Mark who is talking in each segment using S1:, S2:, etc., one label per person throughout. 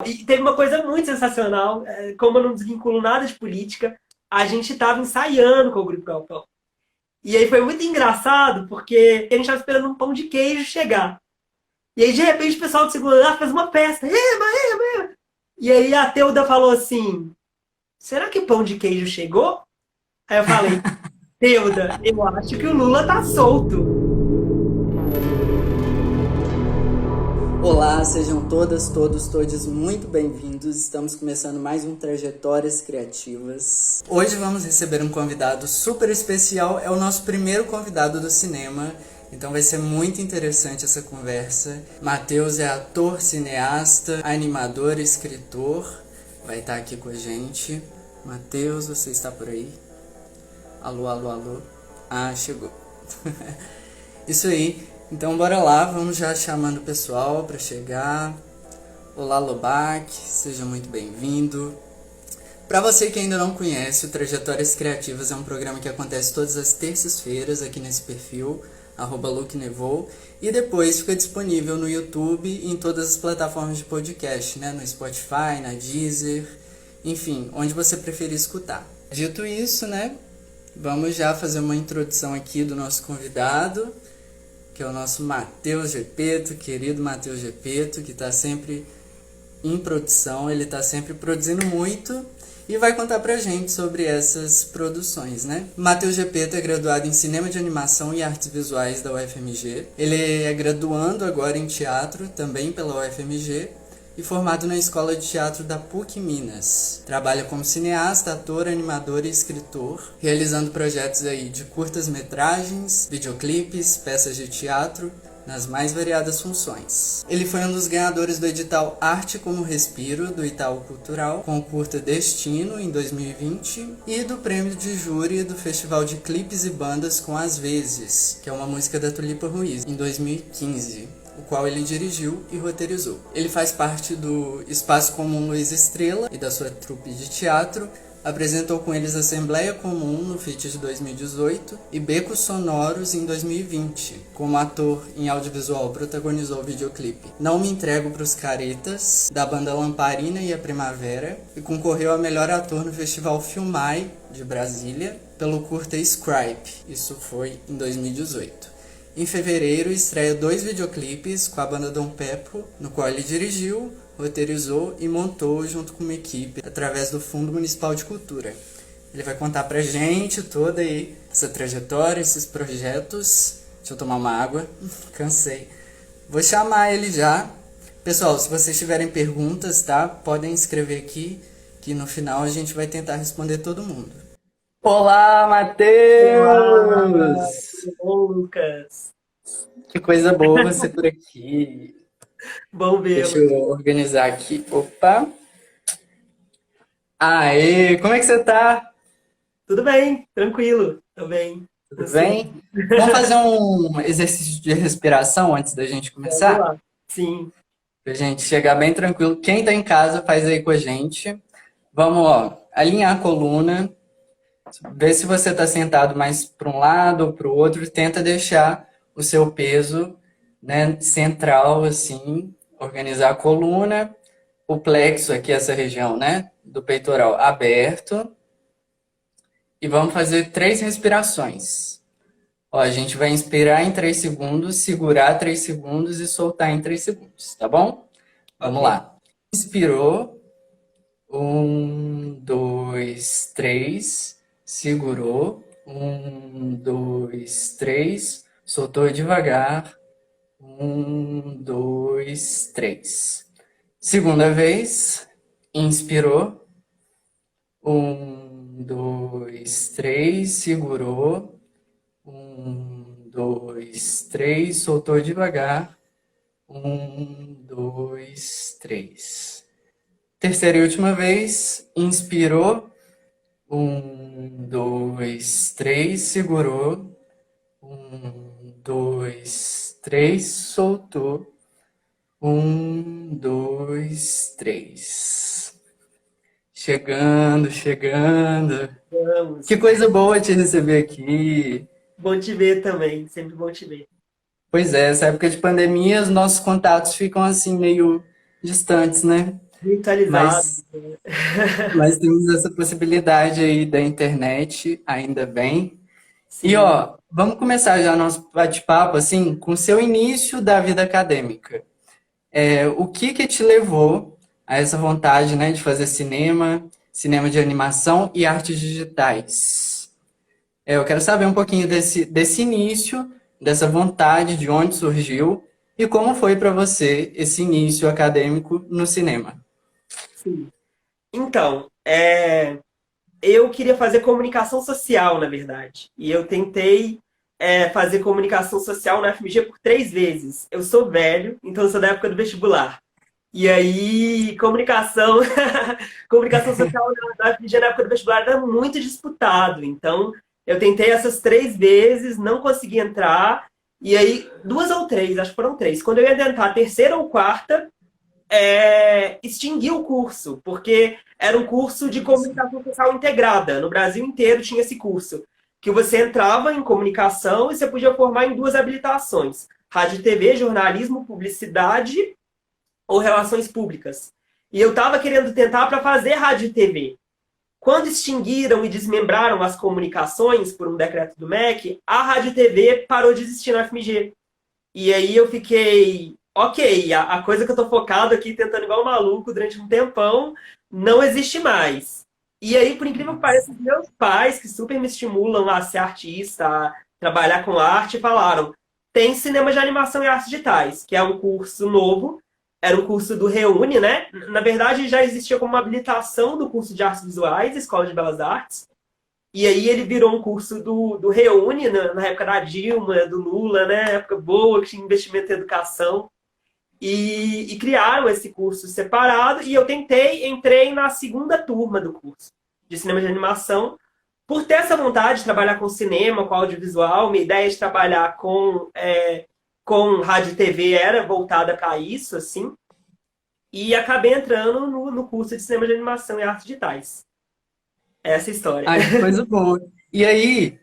S1: E teve uma coisa muito sensacional, como eu não desvinculo nada de política, a gente estava ensaiando com o Grupo Galpão. E aí foi muito engraçado, porque a gente estava esperando um pão de queijo chegar. E aí, de repente, o pessoal do segundo andar fez uma festa. Eba, eba, eba. E aí a Teuda falou assim, será que o pão de queijo chegou? Aí eu falei, Teuda, eu acho que o Lula tá solto.
S2: Olá, sejam todas, todos, todes muito bem-vindos. Estamos começando mais um Trajetórias Criativas. Hoje vamos receber um convidado super especial, é o nosso primeiro convidado do cinema, então vai ser muito interessante essa conversa. Matheus é ator, cineasta, animador, escritor, vai estar aqui com a gente. Matheus, você está por aí? Alô, alô, alô. Ah, chegou. Isso aí. Então bora lá, vamos já chamando o pessoal para chegar. Olá, Lobac, seja muito bem-vindo. Para você que ainda não conhece, o Trajetórias Criativas é um programa que acontece todas as terças-feiras aqui nesse perfil, @LukeNevou, e depois fica disponível no YouTube e em todas as plataformas de podcast, né? No Spotify, na Deezer, enfim, onde você preferir escutar. Dito isso, né? Vamos já fazer uma introdução aqui do nosso convidado, que é o nosso Matheus Gepeto, querido Matheus Gepeto, que está sempre em produção, ele está sempre produzindo muito e vai contar pra gente sobre essas produções, né? Matheus Gepeto é graduado em Cinema de Animação e Artes Visuais da UFMG. Ele é graduando agora em Teatro, também pela UFMG, e formado na Escola de Teatro da PUC Minas. Trabalha como cineasta, ator, animador e escritor, realizando projetos aí de curtas-metragens, videoclipes, peças de teatro, nas mais variadas funções. Ele foi um dos ganhadores do edital Arte como Respiro, do Itaú Cultural, com o curta Destino, em 2020, e do prêmio de júri do Festival de Clipes e Bandas com Às Vezes, que é uma música da Tulipa Ruiz, em 2015. O qual ele dirigiu e roteirizou. Ele faz parte do Espaço Comum Luiz Estrela e da sua trupe de teatro. Apresentou com eles Assembleia Comum no FIT de 2018 e Becos Sonoros em 2020. Como ator em audiovisual, protagonizou o videoclipe Não Me Entrego Pros Caretas, da banda Lamparina e a Primavera, e concorreu a melhor ator no Festival Filmai de Brasília pelo curta Scribe. Isso foi em 2018. Em fevereiro, estreia 2 videoclipes com a banda Dom Peppo, no qual ele dirigiu, roteirizou e montou junto com uma equipe através do Fundo Municipal de Cultura. Ele vai contar pra gente toda aí essa trajetória, esses projetos. Deixa eu tomar uma água, cansei. Vou chamar ele já. Pessoal, se vocês tiverem perguntas, tá? Podem escrever aqui, que no final a gente vai tentar responder todo mundo. Olá,
S1: Olá,
S2: Matheus!
S1: tudo bom, Lucas?
S2: Que coisa boa você por aqui.
S1: Bom
S2: Deixa
S1: vê-lo.
S2: eu organizar aqui. Opa! Aê, como é que você tá?
S1: Tudo bem, tranquilo, tô bem.
S2: Tudo
S1: Você?
S2: bem? Vamos fazer um exercício de respiração antes da gente
S1: Vamos
S2: começar?
S1: lá. Sim,
S2: Pra gente chegar bem tranquilo. Quem tá em casa faz aí com a gente. Vamos, ó, alinhar a coluna. Vê se você tá sentado mais para um lado ou para o outro. Tenta deixar o seu peso, né, central, assim. Organizar a coluna. O plexo aqui, essa região, né, do peitoral aberto. E vamos fazer 3 respirações. Ó, a gente vai inspirar em 3 segundos, segurar 3 segundos e soltar em 3 segundos, tá bom? Vamos
S1: ok.
S2: lá. Inspirou. 1, 2, 3. Segurou. 1, 2, 3. Soltou devagar. 1, 2, 3. Segunda vez. Inspirou. 1, 2, 3. Segurou. 1, 2, 3. Soltou devagar. 1, 2, 3. Terceira e última vez. Inspirou. 1, 2, 3. Segurou. 1, 2, 3. Soltou. 1, 2, 3. Chegando, chegando.
S1: Vamos.
S2: Que coisa boa te receber aqui.
S1: Bom te ver também, sempre bom te ver.
S2: Pois é, essa época de pandemia, os nossos contatos ficam assim meio distantes, né?
S1: Virtualizado.
S2: Mas, mas temos essa possibilidade aí da internet, ainda bem. E
S1: Sim.
S2: ó, vamos começar já nosso bate-papo assim, com o seu início da vida acadêmica. O que que te levou a essa vontade, né, de fazer cinema, cinema de animação e artes digitais? Eu quero saber um pouquinho desse início, dessa vontade, de onde surgiu e como foi para você esse início acadêmico no cinema.
S1: Sim. Então, eu queria fazer comunicação social, na verdade. E eu tentei fazer comunicação social na FMG por 3 vezes. Eu sou velho, então eu sou da época do vestibular. E aí, comunicação, comunicação social na FMG na época do vestibular era muito disputado. Então, eu tentei essas 3 vezes, não consegui entrar. E aí, 2 ou 3, acho que foram 3. Quando eu ia tentar a terceira ou quarta, extinguiu o curso, porque era um curso de comunicação social integrada. No Brasil inteiro tinha esse curso, que você entrava em comunicação e você podia formar em 2 habilitações: rádio e TV, jornalismo, publicidade ou relações públicas. E eu estava querendo tentar para fazer rádio e TV. Quando extinguiram e desmembraram as comunicações por um decreto do MEC, a rádio e TV parou de existir na FMG. E aí eu fiquei, ok, a coisa que eu tô focado aqui, tentando igual um maluco durante um tempão, não existe mais. E aí, por incrível que pareça, os meus pais, que super me estimulam a ser artista, a trabalhar com arte, falaram: tem cinema de animação e artes digitais, que é um curso novo, era um curso do Reúne, né? Na verdade, já existia como uma habilitação do curso de artes visuais, Escola de Belas Artes, e aí ele virou um curso do Reúne, na época da Dilma, do Lula, né? Época boa, que tinha investimento em educação. E criaram esse curso separado. E eu entrei na segunda turma do curso de cinema de animação, por ter essa vontade de trabalhar com cinema, com audiovisual. Minha ideia de trabalhar com rádio e TV era voltada para isso, assim. E acabei entrando no curso de cinema de animação e artes digitais. Essa é a história.
S2: Ai, que coisa boa. E aí,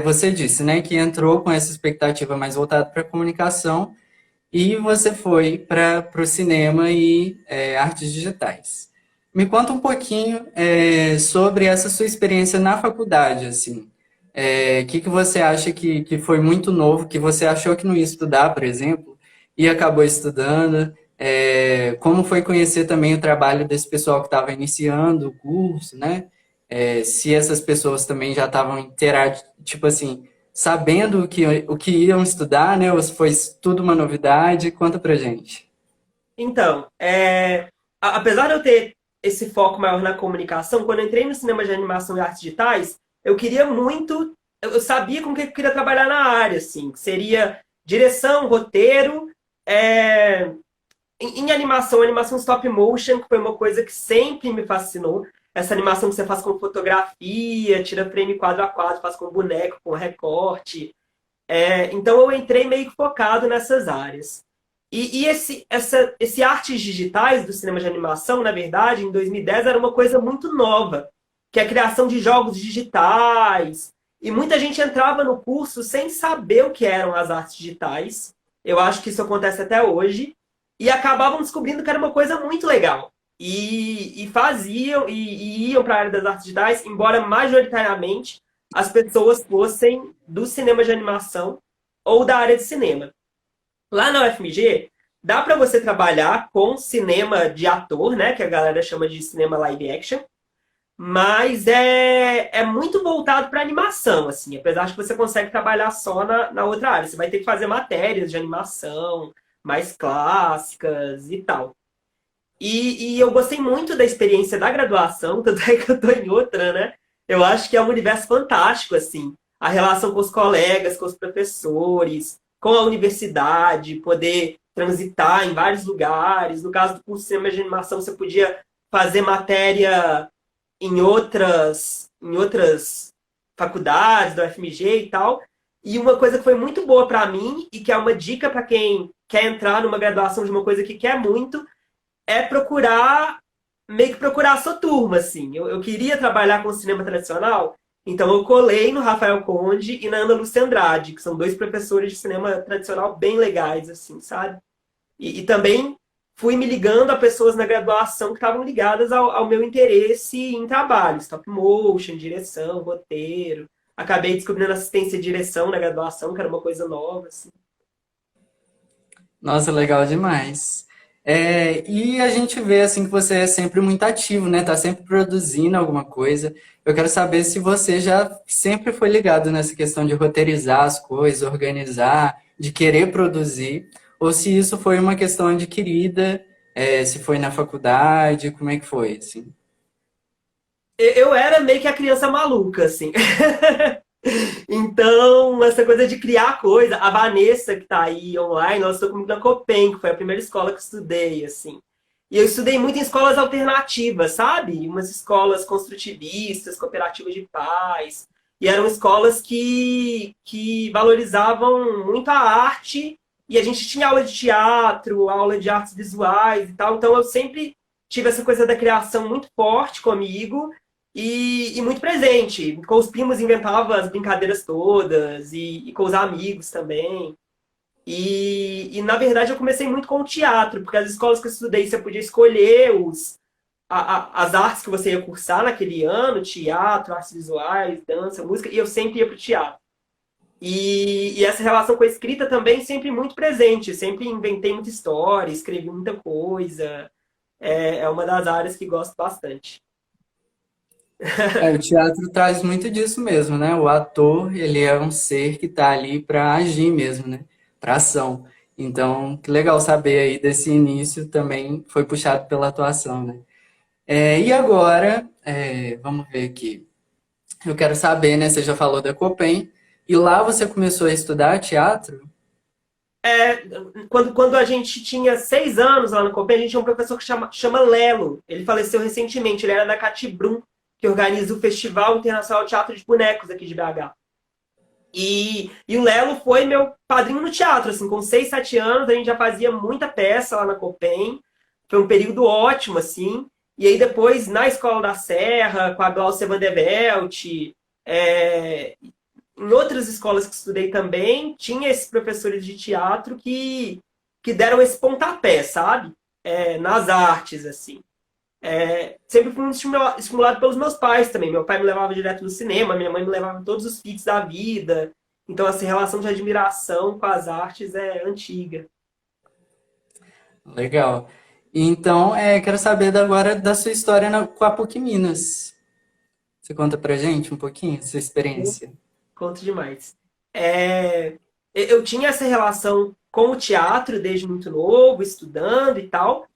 S2: você disse, né, que entrou com essa expectativa mais voltada para comunicação e você foi para o cinema e artes digitais. Me conta um pouquinho sobre essa sua experiência na faculdade, assim. Que você acha que foi muito novo, que você achou que não ia estudar, por exemplo, e acabou estudando? Como foi conhecer também o trabalho desse pessoal que estava iniciando o curso, né? Se essas pessoas também já estavam tipo assim, sabendo o que iam estudar, né? Ou se foi tudo uma novidade? Conta pra gente.
S1: Então, apesar de eu ter esse foco maior na comunicação, quando eu entrei no cinema de animação e artes digitais, eu queria muito, eu sabia com o que eu queria trabalhar na área, assim, que seria direção, roteiro, em animação, animação stop motion, que foi uma coisa que sempre me fascinou. Essa animação que você faz com fotografia, tira frame quadro a quadro, faz com boneco, com recorte. Então eu entrei meio que focado nessas áreas. E esse artes digitais do cinema de animação, na verdade, em 2010 era uma coisa muito nova, que é a criação de jogos digitais. E muita gente entrava no curso sem saber o que eram as artes digitais. Eu acho que isso acontece até hoje. E acabavam descobrindo que era uma coisa muito legal. E faziam, e iam para a área das artes digitais, embora majoritariamente as pessoas fossem do cinema de animação ou da área de cinema. Lá na UFMG, dá para você trabalhar com cinema de ator, né? Que a galera chama de cinema live action. Mas é muito voltado para animação, assim. Apesar de que você consegue trabalhar só na outra área. Você vai ter que fazer matérias de animação mais clássicas e tal. E eu gostei muito da experiência da graduação, tanto é que eu tô em outra, né? Eu acho que é um universo fantástico, assim. A relação com os colegas, com os professores, com a universidade, poder transitar em vários lugares. No caso do curso de cinema de animação, você podia fazer matéria em outras faculdades, da UFMG e tal. E uma coisa que foi muito boa para mim, e que é uma dica para quem quer entrar numa graduação de uma coisa que quer muito, é procurar, meio que procurar a sua turma, assim. Eu queria trabalhar com cinema tradicional, então eu colei no Rafael Conde e na Ana Lúcia Andrade, que são dois professores de cinema tradicional bem legais, assim, sabe? E também fui me ligando a pessoas na graduação que estavam ligadas ao meu interesse em trabalho, stop motion, direção, roteiro. Acabei descobrindo assistência de direção na graduação, que era uma coisa nova, assim.
S2: Nossa, legal demais. E a gente vê assim que você é sempre muito ativo, né? Tá sempre produzindo alguma coisa. Eu quero saber se você já sempre foi ligado nessa questão de roteirizar as coisas, organizar, de querer produzir, ou se isso foi uma questão adquirida, se foi na faculdade, como é que foi, assim?
S1: Eu era meio que a criança maluca, assim. Então, essa coisa de criar coisa, a Vanessa, que tá aí online, ela estudou comigo na Copen, que foi a primeira escola que eu estudei, assim. E eu estudei muito em escolas alternativas, sabe? Umas escolas construtivistas, cooperativas de paz. E eram escolas que valorizavam muito a arte. E a gente tinha aula de teatro, aula de artes visuais e tal. Então eu sempre tive essa coisa da criação muito forte comigo e muito presente. Com os primos inventava as brincadeiras todas e com os amigos também. Na verdade, eu comecei muito com o teatro, porque as escolas que eu estudei, você podia escolher as artes que você ia cursar naquele ano, teatro, artes visuais, dança, música, e eu sempre ia para o teatro. Essa relação com a escrita também sempre muito presente. Eu sempre inventei muita história, escrevi muita coisa. É uma das áreas que gosto bastante.
S2: O teatro traz muito disso mesmo, né? O ator, ele é um ser que está ali para agir mesmo, né? Para ação. Então, que legal saber aí desse início também foi puxado pela atuação, né? E agora, vamos ver aqui. Eu quero saber, né? Você já falou da Copen, e lá você começou a estudar teatro?
S1: É, quando a gente tinha 6 anos lá no Copen, a gente tinha um professor que chama Lelo. Ele faleceu recentemente, ele era da Catibrum, que organiza o Festival Internacional de Teatro de Bonecos aqui de BH. E o Lelo foi meu padrinho no teatro, assim, com 6, 7 anos, a gente já fazia muita peça lá na Copen. Foi um período ótimo, assim. E aí depois, na Escola da Serra, com a Glaucia Van der Welt, é, em outras escolas que estudei também, tinha esses professores de teatro que deram esse pontapé, sabe? Nas artes, assim. Sempre fui muito estimulado pelos meus pais também. Meu pai me levava direto no cinema, minha mãe me levava em todos os feats da vida. Então, essa relação de admiração com as artes é antiga.
S2: Legal. Então, quero saber agora da sua história com a PUC Minas. Você conta pra gente um pouquinho, sua experiência?
S1: Conto demais. Eu tinha essa relação com o teatro desde muito novo, estudando e tal.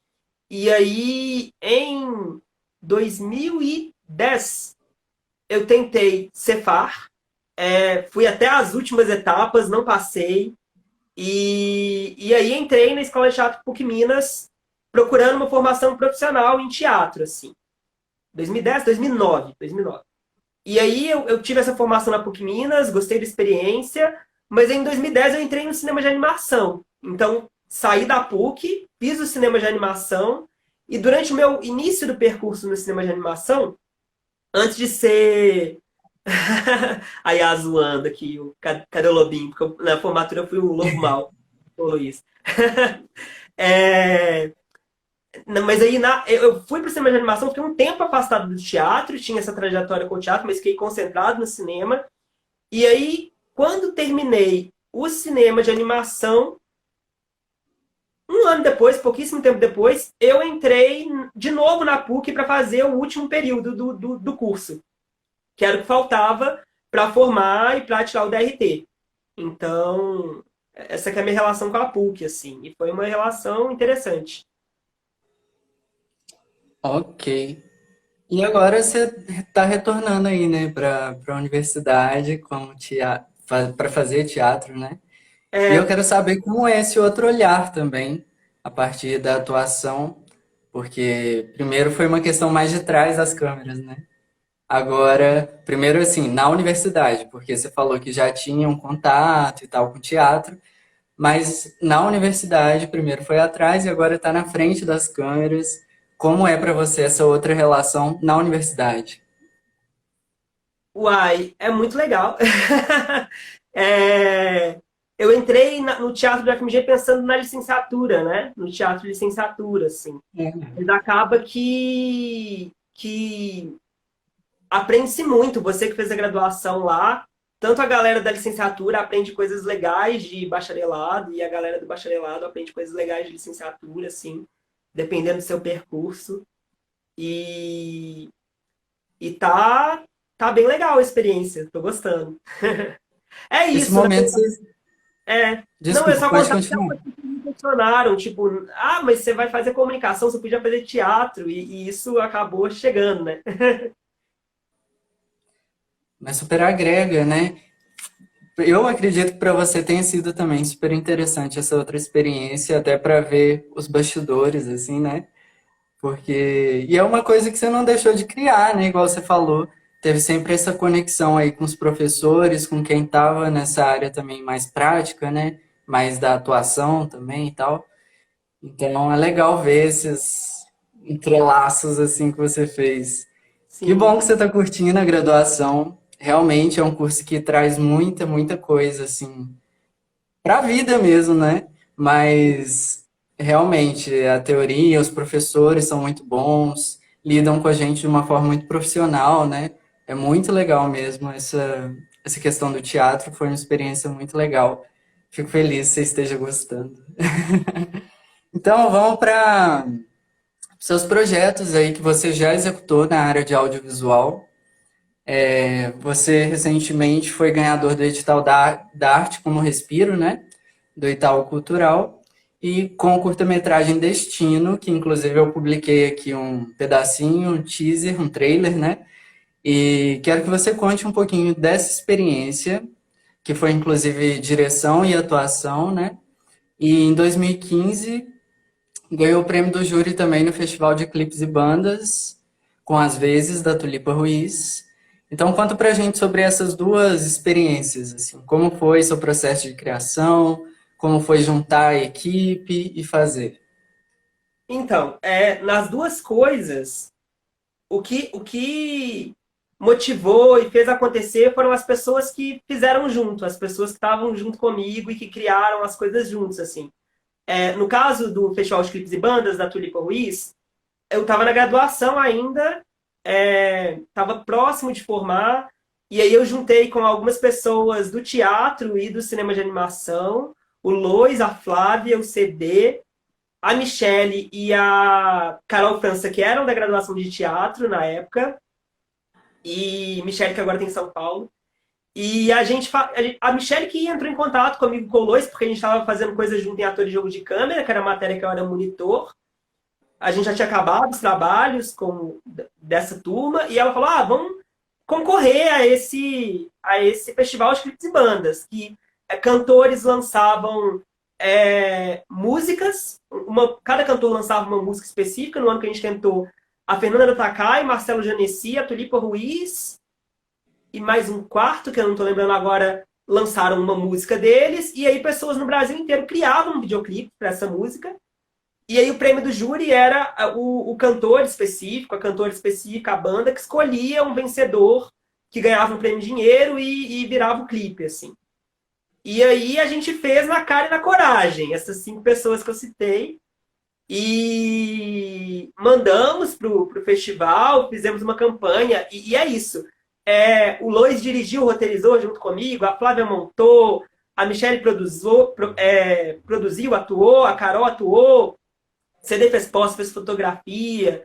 S1: E aí, em 2010, eu tentei Cefar, fui até as últimas etapas, não passei. E aí entrei na Escola de Teatro PUC Minas, procurando uma formação profissional em teatro, assim. 2010, 2009, 2009. E aí eu tive essa formação na PUC Minas, gostei da experiência, mas em 2010 eu entrei no cinema de animação. Então, saí da PUC, fiz o cinema de animação, e durante o meu início do percurso no cinema de animação, antes de ser. A Yas zoando aqui, cadê o lobinho? Porque na formatura eu fui o lobo mal, o Luiz. É, mas aí eu fui pro cinema de animação, fiquei um tempo afastado do teatro, tinha essa trajetória com o teatro, mas fiquei concentrado no cinema. E aí, quando terminei o cinema de animação, um ano depois, pouquíssimo tempo depois, eu entrei de novo na PUC para fazer o último período do curso, que era o que faltava para formar e para tirar o DRT. Então, essa que é a minha relação com a PUC, assim, e foi uma relação interessante.
S2: Ok. E agora você está retornando aí, né, para a universidade como para fazer teatro, né? E eu
S1: É,
S2: quero saber como é esse outro olhar também, a partir da atuação, porque primeiro foi uma questão mais de trás das câmeras, né? Agora, primeiro assim, na universidade, porque você falou que já tinha um contato e tal com teatro, mas na universidade, primeiro foi atrás e agora está na frente das câmeras. Como é para você essa outra relação na universidade?
S1: uai, é muito legal. É, eu entrei no teatro do FMG pensando na licenciatura, né? No teatro de licenciatura, assim.
S2: É.
S1: Mas acaba que aprende-se muito. Você que fez a graduação lá, tanto a galera da licenciatura aprende coisas legais de bacharelado, e a galera do bacharelado aprende coisas legais de licenciatura, assim, dependendo do seu percurso. E, e tá bem legal a experiência, tô gostando. É
S2: Esse
S1: isso, né?
S2: momento, você...
S1: Não, eu
S2: Desculpa,
S1: só
S2: pode
S1: contava
S2: continuar.
S1: que me questionaram, tipo, mas você vai fazer comunicação, você podia fazer teatro, e isso acabou chegando, né?
S2: Mas super agrega, né? Eu acredito que para você tenha sido também super interessante essa outra experiência, até para ver os bastidores, assim, né? Porque. E é uma coisa que você não deixou de criar, né? Igual você falou. Teve sempre essa conexão aí com os professores, com quem estava nessa área também mais prática, né? Mais da atuação também e tal. Então é legal ver esses entrelaços assim que você fez. Que
S1: Sim.
S2: bom que você está curtindo a graduação. Realmente é um curso que traz muita, muita coisa, assim, para a vida mesmo, né? Mas realmente a teoria, os professores são muito bons, lidam com a gente de uma forma muito profissional, né? É muito legal mesmo essa questão do teatro, foi uma experiência muito legal. Fico feliz que você esteja gostando. Então, vamos para seus projetos aí que você já executou na área de audiovisual. Você recentemente foi ganhador do edital da Arte como Respiro, né? Do Itaú Cultural. E com o curta-metragem Destino, que inclusive eu publiquei aqui um pedacinho, um teaser, um trailer, né? E quero que você conte um pouquinho dessa experiência, que foi inclusive direção e atuação, né? E em 2015 ganhou o prêmio do júri também no Festival de Clipes e Bandas, com Às Vezes, da Tulipa Ruiz. Então, conta pra gente sobre essas duas experiências, assim, como foi seu processo de criação, como foi juntar a equipe e fazer.
S1: Então, nas duas coisas, o que motivou e fez acontecer foram as pessoas que fizeram junto, as pessoas que estavam junto comigo e que criaram as coisas juntos, assim. No caso do Festival de Clipes e Bandas, da Tulipa Ruiz, eu estava na graduação ainda, estava próximo de formar, e aí eu juntei com algumas pessoas do teatro e do cinema de animação, o Lois, a Flávia, o CD, a Michelle e a Carol França, que eram da graduação de teatro na época, e Michelle, que agora tem em São Paulo. E a Michelle que entrou em contato comigo com o Lois, porque a gente estava fazendo coisas junto em ator de jogo de câmera, que era a matéria que eu era monitor. A gente já tinha acabado os trabalhos dessa turma, e ela falou: vamos concorrer a esse festival de clipes e bandas, que cantores lançavam músicas, cada cantor lançava uma música específica. No ano que a gente tentou, a Fernanda Takai, Marcelo Janesi, a Tulipa Ruiz e mais um quarto, que eu não estou lembrando agora, lançaram uma música deles, e aí pessoas no Brasil inteiro criavam um videoclipe para essa música. E aí o prêmio do júri era o cantor específico, a cantora específica, a banda, que escolhia um vencedor que ganhava um prêmio de dinheiro e virava o clipe, assim. E aí a gente fez na cara e na coragem, essas 5 pessoas que eu citei, e mandamos pro festival, fizemos uma campanha, e é isso. O Lois dirigiu, roteirizou junto comigo, a Flávia montou, a Michelle produziu, atuou, a Carol atuou, CD fez pós, fez fotografia.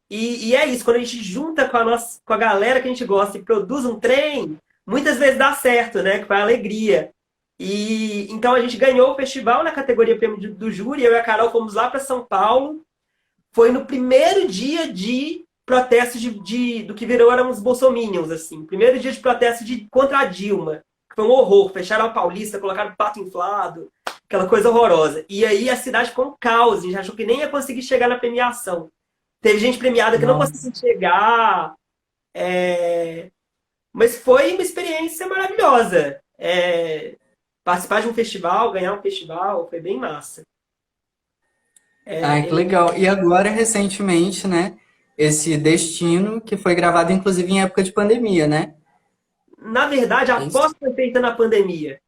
S1: E é isso, quando a gente junta com a galera que a gente gosta e produz um trem, muitas vezes dá certo, né? Que foi a alegria. E então a gente ganhou o festival na categoria prêmio do júri, eu e a Carol fomos lá para São Paulo. Foi no primeiro dia de protesto do que virou eram os bolsominions, assim. Primeiro dia de protesto contra a Dilma, que foi um horror. Fecharam a Paulista, colocaram pato inflado, aquela coisa horrorosa. E aí a cidade ficou um caos, a gente achou que nem ia conseguir chegar na premiação. Teve gente premiada que não
S2: Nossa.
S1: conseguiu chegar. Mas foi uma experiência maravilhosa. Participar de um festival, ganhar um festival, foi bem massa.
S2: Ai, que legal. E agora, recentemente, né? Esse Destino, que foi gravado inclusive em época de pandemia, né?
S1: Na verdade, a
S2: É isso?
S1: aposta foi feita na pandemia.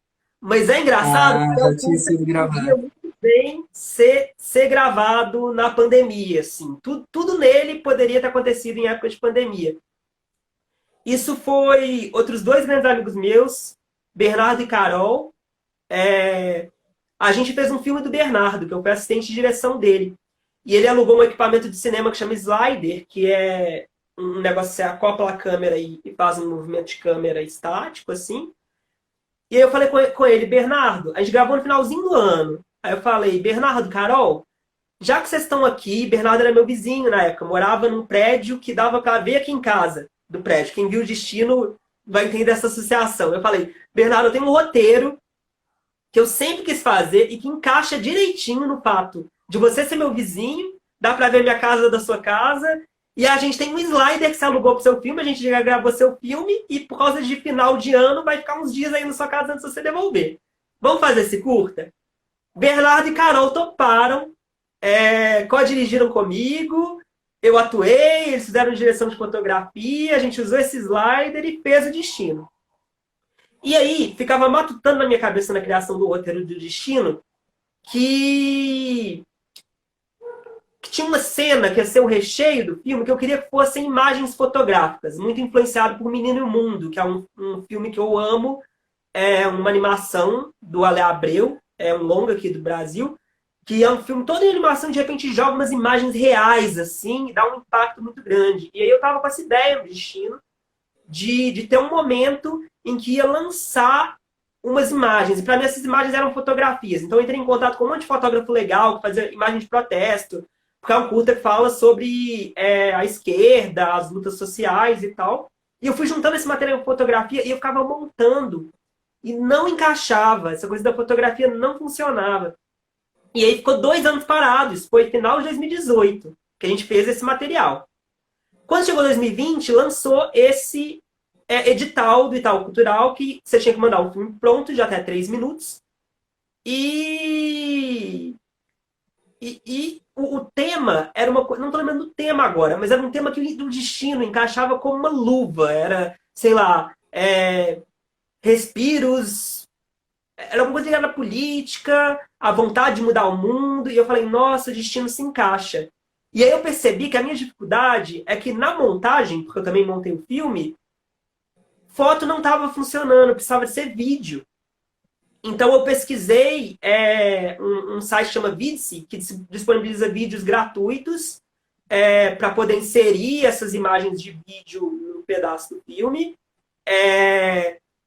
S1: Mas é engraçado
S2: Ah,
S1: porque é
S2: já
S1: um
S2: tinha
S1: curta
S2: sido
S1: que podia
S2: gravado.
S1: muito bem ser gravado na pandemia, assim. Tudo nele poderia ter acontecido em época de pandemia. Isso foi outros dois grandes amigos meus, Bernardo e Carol. A gente fez um filme do Bernardo, que eu fui assistente de direção dele. E ele alugou um equipamento de cinema que chama Slider, que é um negócio que você acopla a câmera e faz um movimento de câmera estático, assim. E aí eu falei com ele, Bernardo, a gente gravou no finalzinho do ano. Aí eu falei, Bernardo, Carol, já que vocês estão aqui, Bernardo era meu vizinho na época, morava num prédio que dava para ver aqui em casa do prédio. Quem viu o destino vai entender essa associação. Eu falei, Bernardo, eu tenho um roteiro que eu sempre quis fazer e que encaixa direitinho no fato de você ser meu vizinho, dá para ver minha casa da sua casa, e a gente tem um slider que você alugou pro seu filme, a gente já gravou seu filme, e por causa de final de ano vai ficar uns dias aí na sua casa antes de você devolver. Vamos fazer esse curta? Bernardo e Carol toparam, co-dirigiram comigo, eu atuei, eles fizeram direção de fotografia, a gente usou esse slider e fez o destino. E aí, ficava matutando na minha cabeça na criação do roteiro do destino que, que tinha uma cena que ia ser o recheio do filme que eu queria que fossem imagens fotográficas, muito influenciado por Menino e o Mundo, que é um filme que eu amo, é uma animação do Ale Abreu, é um longa aqui do Brasil, que é um filme todo em animação, de repente joga umas imagens reais, assim, e dá um impacto muito grande. E aí eu tava com essa ideia no destino, de ter um momento em que ia lançar umas imagens. E para mim essas imagens eram fotografias. Então eu entrei em contato com um monte de fotógrafo legal que fazia imagens de protesto, porque é um curta que fala sobre a esquerda, as lutas sociais e tal. E eu fui juntando esse material de fotografia e eu ficava montando. E não encaixava. Essa coisa da fotografia não funcionava. E aí ficou 2 anos parado. Isso foi final de 2018 que a gente fez esse material. Quando chegou 2020, lançou esse edital do Itaú Cultural, que você tinha que mandar um filme pronto de até 3 minutos. E, o tema era uma coisa. Não estou lembrando do tema agora, mas era um tema que o destino encaixava como uma luva. Era, sei lá, respiros. Era uma coisa ligada à política, a vontade de mudar o mundo. E eu falei, nossa, o destino se encaixa. E aí eu percebi que a minha dificuldade é que na montagem, porque eu também montei o filme, foto não estava funcionando, precisava de ser vídeo. Então eu pesquisei um site que chama Vidse, que disponibiliza vídeos gratuitos para poder inserir essas imagens de vídeo no pedaço do filme.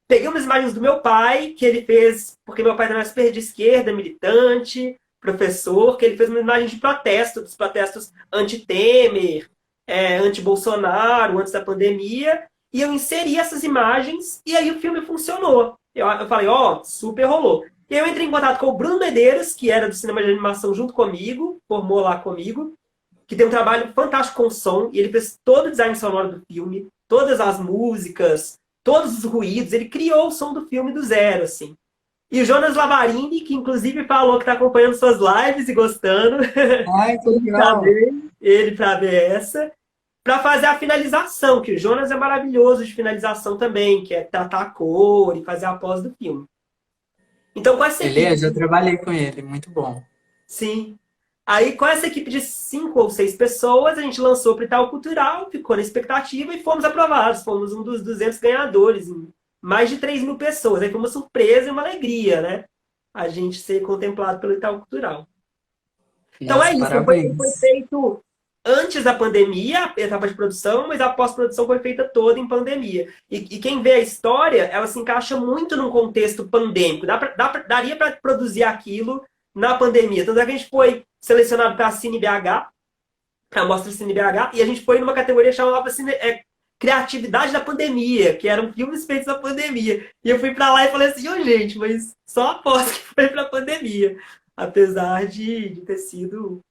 S1: Peguei umas imagens do meu pai, que ele fez, porque meu pai era super de esquerda, militante, professor, que ele fez uma imagem de protesto, dos protestos anti-Temer, anti-Bolsonaro, antes da pandemia, e eu inseri essas imagens, e aí o filme funcionou. Eu falei, ó, super rolou. E aí eu entrei em contato com o Bruno Medeiros, que era do cinema de animação junto comigo, formou lá comigo, que tem um trabalho fantástico com som, e ele fez todo o design sonoro do filme, todas as músicas, todos os ruídos, ele criou o som do filme do zero, assim. E o Jonas Lavarini, que inclusive falou que está acompanhando suas lives e gostando,
S2: Ai, que legal.
S1: ele para ver essa, para fazer a finalização, que o Jonas é maravilhoso de finalização também, que é tratar a cor e fazer a pós do filme. Então, com essa
S2: Ele é,
S1: equipe,
S2: já trabalhei com ele, muito bom.
S1: sim. Aí, com essa equipe de 5 ou 6 pessoas, a gente lançou para o Itaú Cultural, ficou na expectativa e fomos aprovados. Fomos um dos 200 ganhadores, em mais de 3 mil pessoas. Aí foi uma surpresa e uma alegria, né? A gente ser contemplado pelo Itaú Cultural. Então é
S2: Nossa,
S1: isso, foi
S2: parabéns.
S1: feito antes da pandemia, a etapa de produção, mas a pós-produção foi feita toda em pandemia. E quem vê a história, ela se encaixa muito num contexto pandêmico. Daria para produzir aquilo na pandemia. Tanto é que a gente foi selecionado para a CineBH, para a Mostra CineBH, e a gente foi numa categoria chamada Criatividade da Pandemia, que eram filmes feitos na pandemia. E eu fui para lá e falei assim, ô gente, mas só após que foi para a pandemia. Apesar de ter sido